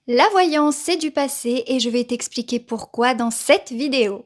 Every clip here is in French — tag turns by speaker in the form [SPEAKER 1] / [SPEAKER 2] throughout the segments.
[SPEAKER 1] La voyance, c'est du passé et je vais t'expliquer pourquoi dans cette vidéo.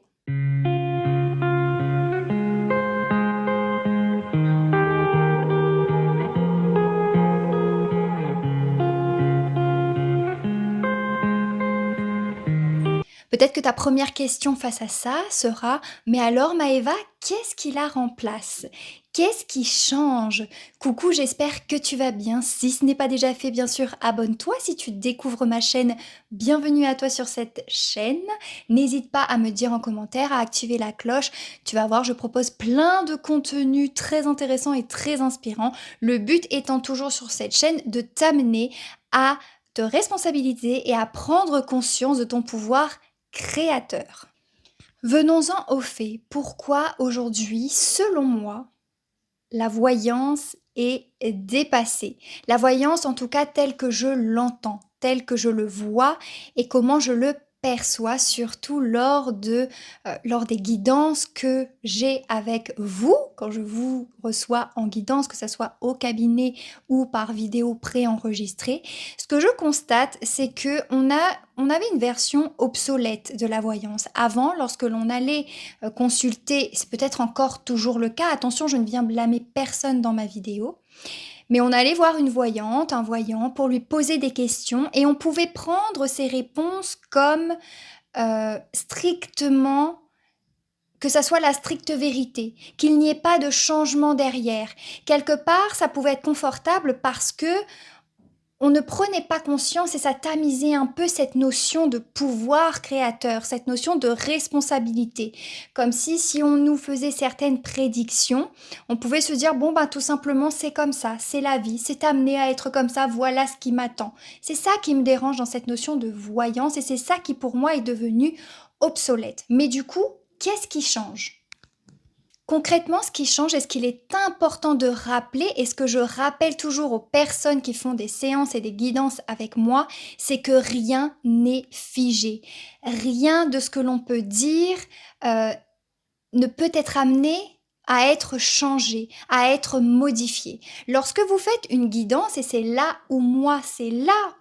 [SPEAKER 1] Peut-être que ta première question face à ça sera: «Mais alors Maëva, qu'est-ce qui la remplace? Qu'est-ce qui change?» Coucou, j'espère que tu vas bien. Si ce n'est pas déjà fait, bien sûr, abonne-toi si tu découvres ma chaîne. Bienvenue à toi sur cette chaîne. N'hésite pas à me dire en commentaire, à activer la cloche. Tu vas voir, je propose plein de contenus très intéressants et très inspirants. Le but étant toujours sur cette chaîne de t'amener à te responsabiliser et à prendre conscience de ton pouvoir créateur. Venons-en au fait. Pourquoi aujourd'hui, selon moi, la voyance est dépassée? La voyance, en tout cas, telle que je l'entends, telle que je le vois et comment je le perçois, surtout lors des guidances que j'ai avec vous, quand je vous reçois en guidance, que ce soit au cabinet ou par vidéo préenregistrée. Ce que je constate, c'est qu'on avait une version obsolète de la voyance. Avant, lorsque l'on allait consulter, c'est peut-être encore toujours le cas, attention, je ne viens blâmer personne dans ma vidéo, mais on allait voir une voyante, un voyant, pour lui poser des questions et on pouvait prendre ses réponses comme strictement, que ça soit la stricte vérité, qu'il n'y ait pas de changement derrière. Quelque part, ça pouvait être confortable parce que on ne prenait pas conscience et ça tamisait un peu cette notion de pouvoir créateur, cette notion de responsabilité. Comme si on nous faisait certaines prédictions, on pouvait se dire, bon, ben, tout simplement, c'est comme ça, c'est la vie, c'est amené à être comme ça, voilà ce qui m'attend. C'est ça qui me dérange dans cette notion de voyance et c'est ça qui, pour moi, est devenu obsolète. Mais du coup, qu'est-ce qui change? Concrètement, ce qui change et ce qu'il est important de rappeler, et ce que je rappelle toujours aux personnes qui font des séances et des guidances avec moi, c'est que rien n'est figé. Rien de ce que l'on peut dire euh, ne peut être amené à être changé, à être modifié. Lorsque vous faites une guidance, et c'est là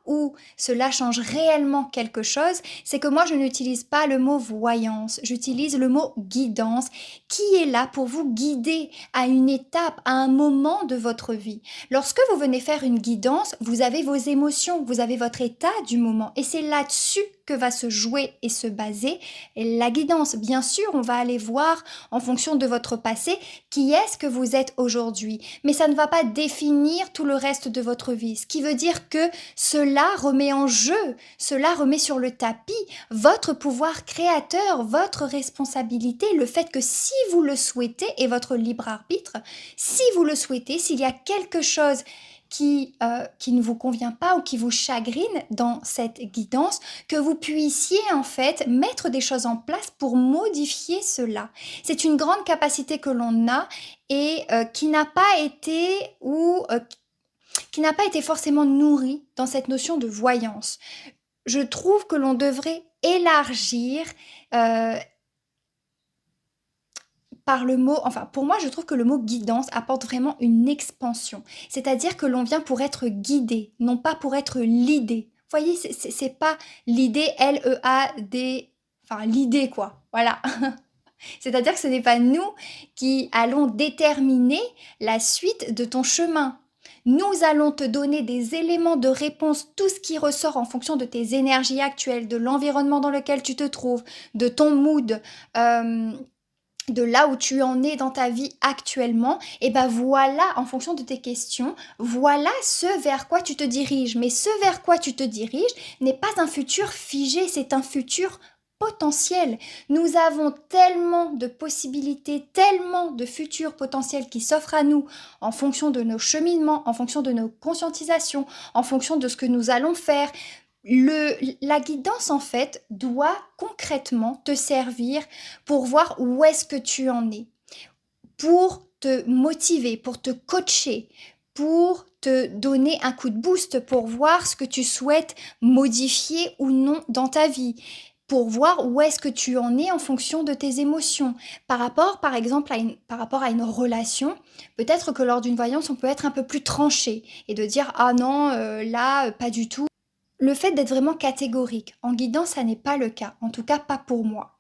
[SPEAKER 1] où cela change réellement quelque chose, c'est que moi je n'utilise pas le mot voyance, j'utilise le mot guidance qui est là pour vous guider à une étape, à un moment de votre vie. Lorsque vous venez faire une guidance, vous avez vos émotions, vous avez votre état du moment et c'est là-dessus que va se jouer et se baser la guidance. Bien sûr, on va aller voir en fonction de votre passé qui est-ce que vous êtes aujourd'hui, mais ça ne va pas définir tout le reste de votre vie, ce qui veut dire que cela remet en jeu, cela remet sur le tapis votre pouvoir créateur, votre responsabilité, le fait que si vous le souhaitez et votre libre arbitre, si vous le souhaitez, s'il y a quelque chose qui ne vous convient pas ou qui vous chagrine dans cette guidance, que vous puissiez en fait mettre des choses en place pour modifier cela. C'est une grande capacité que l'on a et qui n'a pas été qui n'a pas été forcément nourrie dans cette notion de voyance. Je trouve que l'on devrait élargir par le mot, enfin pour moi je trouve que le mot guidance apporte vraiment une expansion, c'est-à-dire que l'on vient pour être guidé, non pas pour être l'idée. Vous voyez, c'est pas l'idée L-E-A-D, enfin l'idée quoi, voilà. C'est-à-dire que ce n'est pas nous qui allons déterminer la suite de ton chemin. Nous allons te donner des éléments de réponse, tout ce qui ressort en fonction de tes énergies actuelles, de l'environnement dans lequel tu te trouves, de ton mood, de là où tu en es dans ta vie actuellement, et ben voilà, en fonction de tes questions, voilà ce vers quoi tu te diriges. Mais ce vers quoi tu te diriges n'est pas un futur figé, c'est un futur potentiel. Nous avons tellement de possibilités, tellement de futurs potentiels qui s'offrent à nous en fonction de nos cheminements, en fonction de nos conscientisations, en fonction de ce que nous allons faire. La guidance, en fait, doit concrètement te servir pour voir où est-ce que tu en es, pour te motiver, pour te coacher, pour te donner un coup de boost, pour voir ce que tu souhaites modifier ou non dans ta vie, pour voir où est-ce que tu en es en fonction de tes émotions. Par rapport, par exemple, par rapport à une relation, peut-être que lors d'une voyance, on peut être un peu plus tranché et de dire « Ah non, là, pas du tout ». Le fait d'être vraiment catégorique. En guidance, ça n'est pas le cas. En tout cas, pas pour moi.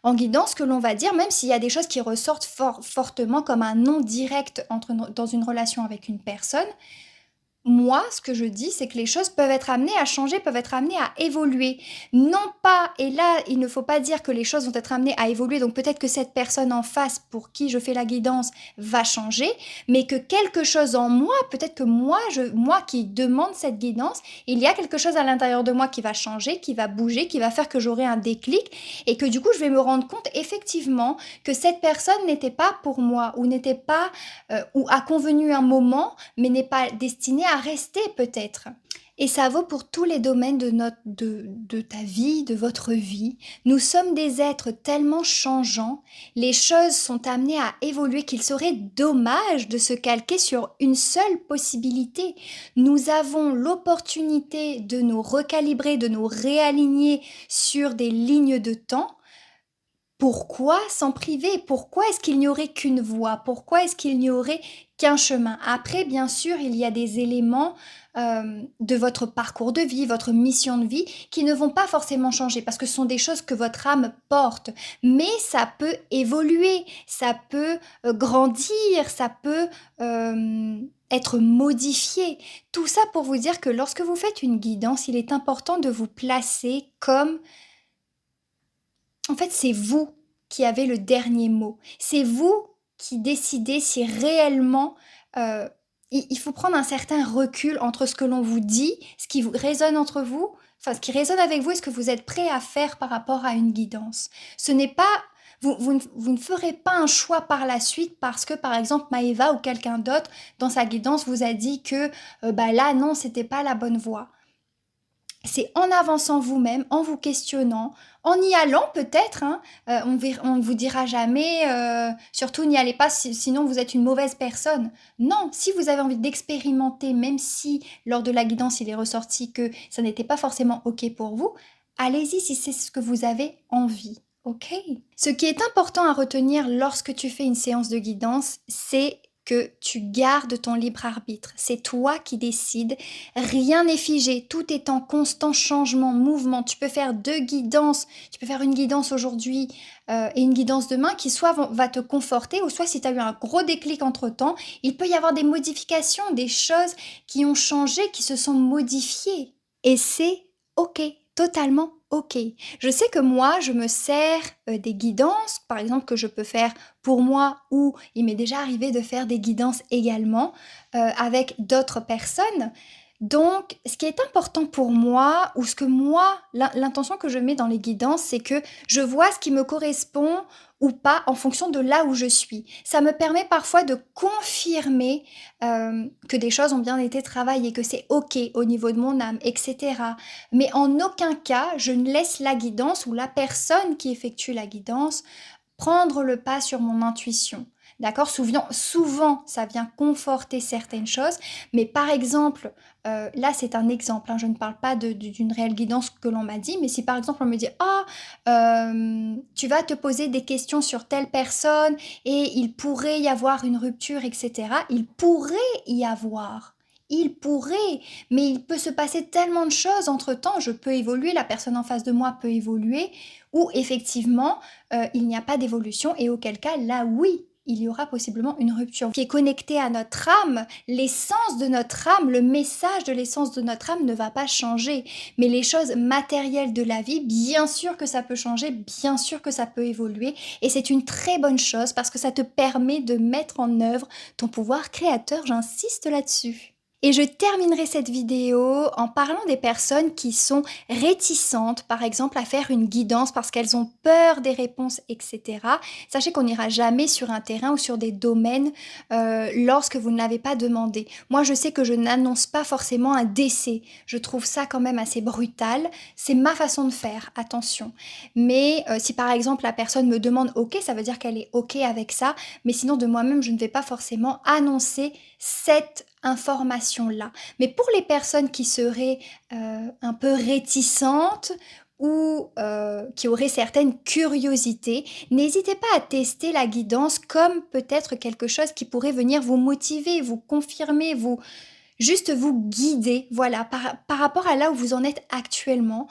[SPEAKER 1] En guidance, ce que l'on va dire, même s'il y a des choses qui ressortent fortement comme un non direct dans une relation avec une personne, moi, ce que je dis, c'est que les choses peuvent être amenées à changer, peuvent être amenées à évoluer. Non pas, et là, il ne faut pas dire que les choses vont être amenées à évoluer, donc peut-être que cette personne en face pour qui je fais la guidance va changer, mais que quelque chose en moi, peut-être que moi qui demande cette guidance, il y a quelque chose à l'intérieur de moi qui va changer, qui va bouger, qui va faire que j'aurai un déclic, et que du coup, je vais me rendre compte effectivement que cette personne n'était pas pour moi, ou n'était pas, ou a convenu un moment, mais n'est pas destiné à rester peut-être. Et ça vaut pour tous les domaines de ta vie, de votre vie. Nous sommes des êtres tellement changeants, les choses sont amenées à évoluer qu'il serait dommage de se calquer sur une seule possibilité. Nous avons l'opportunité de nous recalibrer, de nous réaligner sur des lignes de temps. Pourquoi s'en priver? Pourquoi est-ce qu'il n'y aurait qu'une voie? Pourquoi est-ce qu'il n'y aurait qu'un chemin? Après, bien sûr, il y a des éléments de votre parcours de vie, votre mission de vie, qui ne vont pas forcément changer parce que ce sont des choses que votre âme porte. Mais ça peut évoluer, ça peut grandir, ça peut être modifié. Tout ça pour vous dire que lorsque vous faites une guidance, il est important de vous placer comme en fait, c'est vous qui avez le dernier mot. C'est vous qui décidez si réellement il faut prendre un certain recul entre ce que l'on vous dit, ce qui vous résonne entre vous, enfin ce qui résonne avec vous et ce que vous êtes prêt à faire par rapport à une guidance. Ce n'est pas vous ne ferez pas un choix par la suite parce que, par exemple, Maëva ou quelqu'un d'autre, dans sa guidance, vous a dit que bah là, non, c'était pas la bonne voie. C'est en avançant vous-même, en vous questionnant, en y allant peut-être, hein, on ne vous dira jamais, surtout n'y allez pas, sinon vous êtes une mauvaise personne. Non, si vous avez envie d'expérimenter, même si lors de la guidance il est ressorti que ça n'était pas forcément OK pour vous, allez-y si c'est ce que vous avez envie. OK. Ce qui est important à retenir lorsque tu fais une séance de guidance, c'est que tu gardes ton libre arbitre. C'est toi qui décides. Rien n'est figé. Tout est en constant changement, mouvement. Tu peux faire deux guidances. Tu peux faire une guidance aujourd'hui et une guidance demain qui soit va te conforter ou soit si tu as eu un gros déclic entre-temps, il peut y avoir des modifications, des choses qui ont changé, qui se sont modifiées. Et c'est OK, totalement OK. Je sais que moi, je me sers des guidances, par exemple, que je peux faire pour moi ou il m'est déjà arrivé de faire des guidances également avec d'autres personnes. Donc, ce qui est important pour moi, ou ce que moi, l'intention que je mets dans les guidances, c'est que je vois ce qui me correspond ou pas en fonction de là où je suis. Ça me permet parfois de confirmer que des choses ont bien été travaillées, que c'est OK au niveau de mon âme, etc. Mais en aucun cas, je ne laisse la guidance ou la personne qui effectue la guidance prendre le pas sur mon intuition. D'accord? Souvent, ça vient conforter certaines choses, mais par exemple, là c'est un exemple, hein, je ne parle pas d'une réelle guidance que l'on m'a dit, mais si par exemple on me dit ah tu vas te poser des questions sur telle personne et il pourrait y avoir une rupture, etc. Il pourrait y avoir. Il pourrait, mais il peut se passer tellement de choses entre-temps, je peux évoluer, la personne en face de moi peut évoluer, ou effectivement, il n'y a pas d'évolution et auquel cas, là oui, il y aura possiblement une rupture qui est connectée à notre âme. L'essence de notre âme, le message de l'essence de notre âme ne va pas changer. Mais les choses matérielles de la vie, bien sûr que ça peut changer, bien sûr que ça peut évoluer. Et c'est une très bonne chose parce que ça te permet de mettre en œuvre ton pouvoir créateur, j'insiste là-dessus. Et je terminerai cette vidéo en parlant des personnes qui sont réticentes, par exemple, à faire une guidance parce qu'elles ont peur des réponses, etc. Sachez qu'on n'ira jamais sur un terrain ou sur des domaines lorsque vous ne l'avez pas demandé. Moi, je sais que je n'annonce pas forcément un décès. Je trouve ça quand même assez brutal. C'est ma façon de faire, attention. Mais si par exemple la personne me demande OK, ça veut dire qu'elle est OK avec ça. Mais sinon, de moi-même, je ne vais pas forcément annoncer cette information-là. Mais pour les personnes qui seraient un peu réticentes ou qui auraient certaines curiosités, n'hésitez pas à tester la guidance comme peut-être quelque chose qui pourrait venir vous motiver, vous confirmer, juste vous guider, voilà, par rapport à là où vous en êtes actuellement,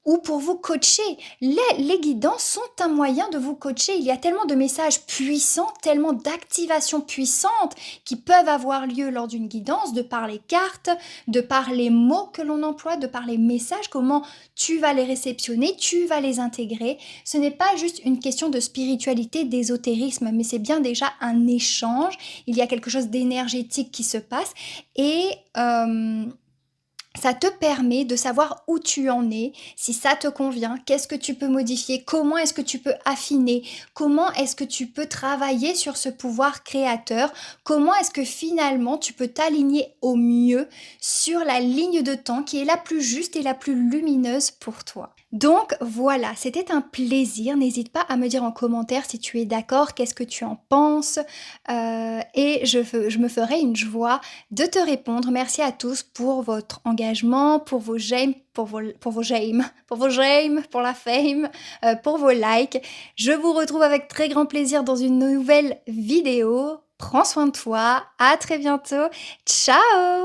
[SPEAKER 1] ou pour vous coacher. Les guidances sont un moyen de vous coacher. Il y a tellement de messages puissants, tellement d'activations puissantes qui peuvent avoir lieu lors d'une guidance, de par les cartes, de par les mots que l'on emploie, de par les messages, comment tu vas les réceptionner, tu vas les intégrer. Ce n'est pas juste une question de spiritualité, d'ésotérisme, mais c'est bien déjà un échange. Il y a quelque chose d'énergétique qui se passe et ça te permet de savoir où tu en es, si ça te convient, qu'est-ce que tu peux modifier, comment est-ce que tu peux affiner, comment est-ce que tu peux travailler sur ce pouvoir créateur, comment est-ce que finalement tu peux t'aligner au mieux sur la ligne de temps qui est la plus juste et la plus lumineuse pour toi. Donc voilà, c'était un plaisir. N'hésite pas à me dire en commentaire si tu es d'accord, qu'est-ce que tu en penses, et je me ferai une joie de te répondre. Merci à tous pour votre engagement, pour vos j'aime, pour vos j'aime, pour vos j'aime, pour la fame, pour vos likes. Je vous retrouve avec très grand plaisir dans une nouvelle vidéo. Prends soin de toi. À très bientôt. Ciao!